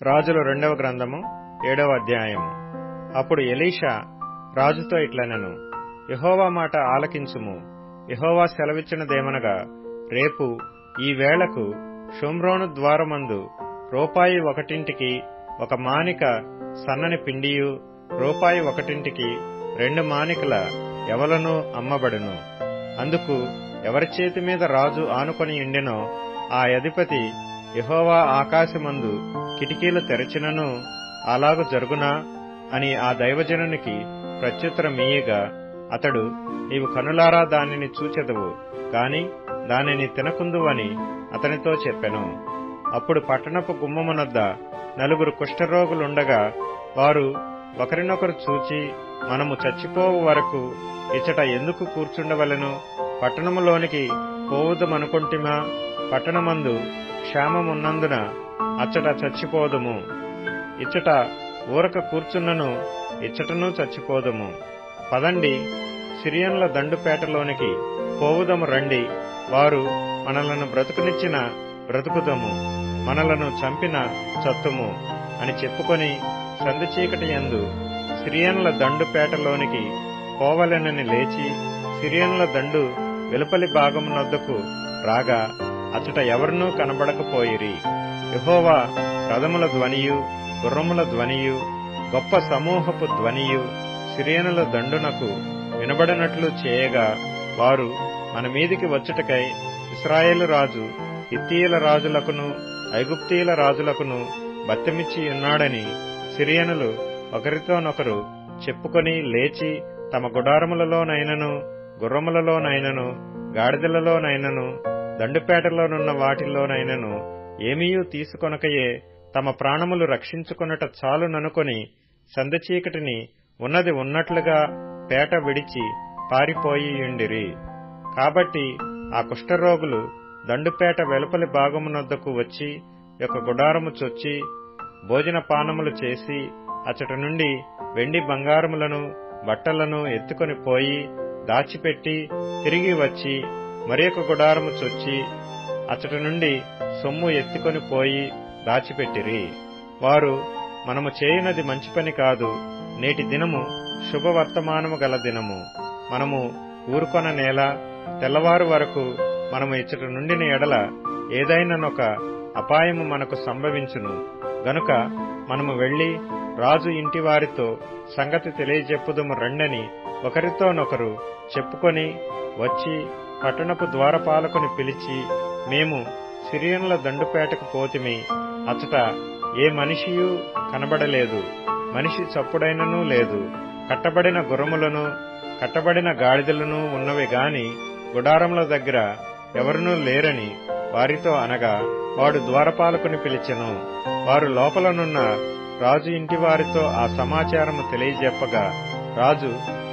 రాజుల 2వ గ్రంథము 7వ అధ్యాయము. అప్పుడు ఎలీషా రాజుతో ఇట్లనెను, యెహోవా మాట ఆలకించుము. యెహోవా సెలవిచ్చినదేమనగా, రేపు ఈ వేళకు షోమ్రోను ద్వారమందు రూపాయి ఒకటింటికి ఒక మానిక సన్నని పిండియు, రూపాయి ఒకటింటికి 2 మానికల ఎవలనూ అమ్మబడును. అందుకు ఎవరి చేతి మీద రాజు ఆనుకొని ఉండెనో ఆ అధిపతి, యెహోవా ఆకాశమందు కిటికీలు తెరచినను అలాగు జరుగునా అని ఆ దైవజనునికి ప్రత్యుత్తరమీయగా, అతడు, నీవు కనులారా దానిని చూచెదవు గాని దానిని తినకుందువని అతనితో చెప్పెను. అప్పుడు పట్టణపు గుమ్మమునొద్ద 4 కుష్ఠరోగులుండగా వారు ఒకరినొకరు చూచి, మనము చచ్చిపోవు వరకు ఇచ్చట ఎందుకు కూర్చుండవలెను? పట్టణములోనికి పోవుదమనుకొంటిమా? పట్టణమందు క్షేమమున్నందున అచ్చట చచ్చిపోదుము. ఇచ్చట ఊరక కూర్చున్నను ఇచ్చటను చచ్చిపోదుము. పదండి, సిరియన్ల దండుపేటలోనికి పోవుదము రండి. వారు మనలను బ్రతుకునిచ్చిన బ్రతుకుదము, మనలను చంపిన చత్తుము అని చెప్పుకొని సంధి చీకటి యందు సిరియన్ల దండుపేటలోనికి పోవలెనని లేచి సిరియన్ల దండు వెలుపలి భాగమునొద్దకు రాగా అచ్చట ఎవరినూ కనబడకపోయిరి. యెహోవా రథముల ధ్వనియు, గుర్రముల ధ్వనియు, గొప్ప సమూహపు ధ్వనియు సిరియనుల దండునకు వినబడినట్లు చేయగా, వారు మన మీదికి వచ్చుటకై ఇశ్రాయేలు రాజు హిత్తీయుల రాజులకును ఐగుప్తీయుల రాజులకును బత్తెమిచ్చి ఉన్నాడని సిరియనులు ఒకరితోనొకరు చెప్పుకొని లేచి తమ గుడారములలోనైనను గుర్రములలోనైనను గాడిదలలోనైనను దండుపేటలోనున్న వాటిల్లోనైనను ఏమీయూ తీసుకొనకయే తమ ప్రాణములు రక్షించుకొనుట చాలుననుకొని సంధి చీకటిని ఉన్నది ఉన్నట్లుగా పేట విడిచి పారిపోయియుండిరి. కాబట్టి ఆ కుష్ఠరోగులు దండుపేట వెలుపలి భాగమునొద్దకు వచ్చి యొక్క గుడారము చొచ్చి భోజనపానములు చేసి అచ్చట నుండి వెండి బంగారములను బట్టలను ఎత్తుకొని పోయి దాచిపెట్టి తిరిగి వచ్చి మరియొక గుడారము చొచ్చి అచ్చట నుండి సొమ్ము ఎత్తుకొని పోయి దాచిపెట్టిరి. వారు, మనము చేయునది మంచి పని కాదు, నేటి దినము శుభవర్తమానము గల దినము, మనము ఊరుకొన నేల, తెల్లవారు వరకు మనము ఇచ్చట నుండిన ఎడల ఏదైనానొక అపాయము మనకు సంభవించును గనుక మనము వెళ్లి రాజు ఇంటి వారితో సంగతి తెలియజెప్పుదుము రండని ఒకరితోనొకరు చెప్పుకొని వచ్చి పట్టణపు ద్వారపాలకుని పిలిచి, మేము సిరియన్ల దండుపేటకు పోతిమి, అచ్చట ఏ మనిషియూ కనబడలేదు, మనిషి చప్పుడైననూ లేదు, కట్టబడిన గుర్రములను కట్టబడిన గాడిదలను ఉన్నవి గాని గుడారముల దగ్గర ఎవరునూ లేరని వారితో అనగా, వాడు ద్వారపాలకుని పిలిచెను. వారు లోపలనున్న రాజు ఇంటి వారితో ఆ సమాచారము తెలియజెప్పగా, రాజు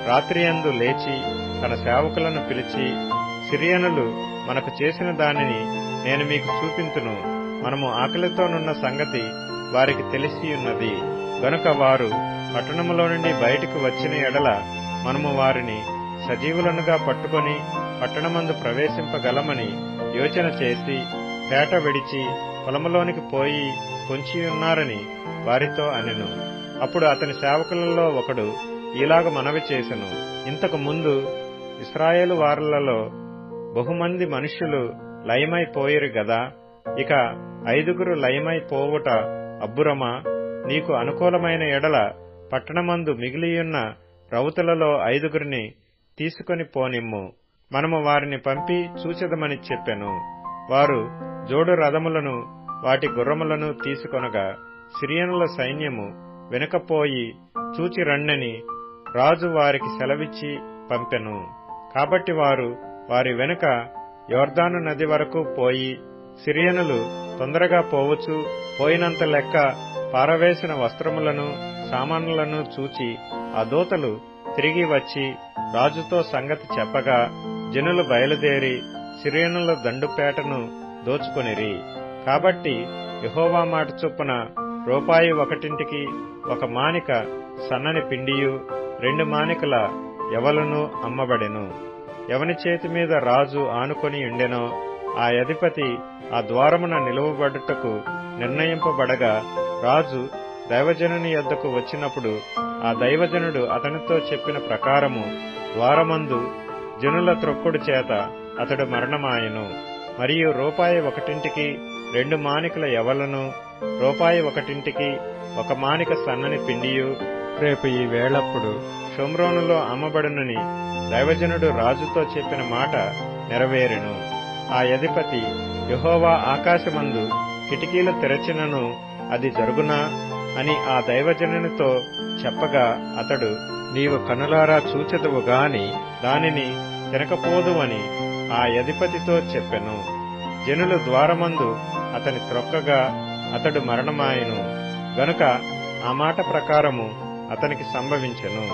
రాత్రియందు లేచి తన సేవకులను పిలిచి, సిరియనులు మనకు చేసిన దానిని నేను మీకు చూపింతును. మనము ఆకలితోనున్న సంగతి వారికి తెలిసియున్నది గనుక వారు పట్టణములో నుండి బయటకు వచ్చిన ఎడల మనము వారిని సజీవులనుగా పట్టుకొని పట్టణమందు ప్రవేశింపగలమని యోచన చేసి పేట విడిచి పొలములోనికి పోయి పొంచియున్నారని వారితో అనెను. అప్పుడు అతని సేవకులలో ఒకడు ఇలాగ మనవి చేసెను, ఇంతకు ముందు ఇశ్రాయేలు వారలలో బహుమంది మనుష్యులు లయమైపోయిరు గదా, ఇక 5 లయమైపోవుట అబ్బురమా? నీకు అనుకూలమైన ఎడల పట్టణమందు మిగిలియున్న రౌతులలో 5 తీసుకొని పోనిమ్ము, మనము వారిని పంపి చూచెదమని చెప్పెను. వారు జోడు రథములను వాటి గుర్రములను తీసుకొనగా సిరియనుల సైన్యము వెనుకపోయి చూచి రండని రాజు వారికి సెలవిచ్చి పంపెను. కాబట్టి వారు వారి వెనుక యొర్దాను నది వరకు పోయి సిరియనులు తొందరగా పోవచ్చు పోయినంత లెక్క పారవేసిన వస్త్రములను సామానులను చూచి ఆ దూతలు తిరిగి వచ్చి రాజుతో సంగతి చెప్పగా, జనులు బయలుదేరి సిరియనుల దండుపేటను దోచుకొనిరి. కాబట్టి యెహోవా మాట చొప్పున రూపాయి ఒకటింటికి ఒక మానిక సన్నని పిండియు 2 మానికల ఎవలును అమ్మబడెను. ఎవని చేతి మీద రాజు ఆనుకొని ఉండెనో ఆ అధిపతి ఆ ద్వారమున నిలువబడుటకు నిర్ణయింపబడగా రాజు దైవజనుని యొద్దకు వచ్చినప్పుడు ఆ దైవజనుడు అతనితో చెప్పిన ప్రకారము ద్వారమందు జనుల త్రొక్కుడు చేత అతడు మరణమాయెను. మరియు రూపాయి ఒకటింటికి 2 మానికల యవలను, రూపాయి ఒకటింటికి 1 మానిక సన్నని పిండియు రేపు ఈ వేళప్పుడు షోమ్రోనులో అమ్మబడునని దైవజనుడు రాజుతో చెప్పిన మాట నెరవేరెను. ఆ అధిపతి, యెహోవా ఆకాశమందు కిటికీలు తెరచినను అది జరుగునా అని ఆ దైవజనునితో చెప్పగా అతడు, నీవు కనులారా చూచెదవు గాని దానిని తినకపోదువని ఆ అధిపతితో చెప్పెను. జనులు ద్వారమందు అతని త్రొక్కగా అతడు మరణమాయెను గనుక ఆ మాట ప్రకారము అతనికి సంభవించెను.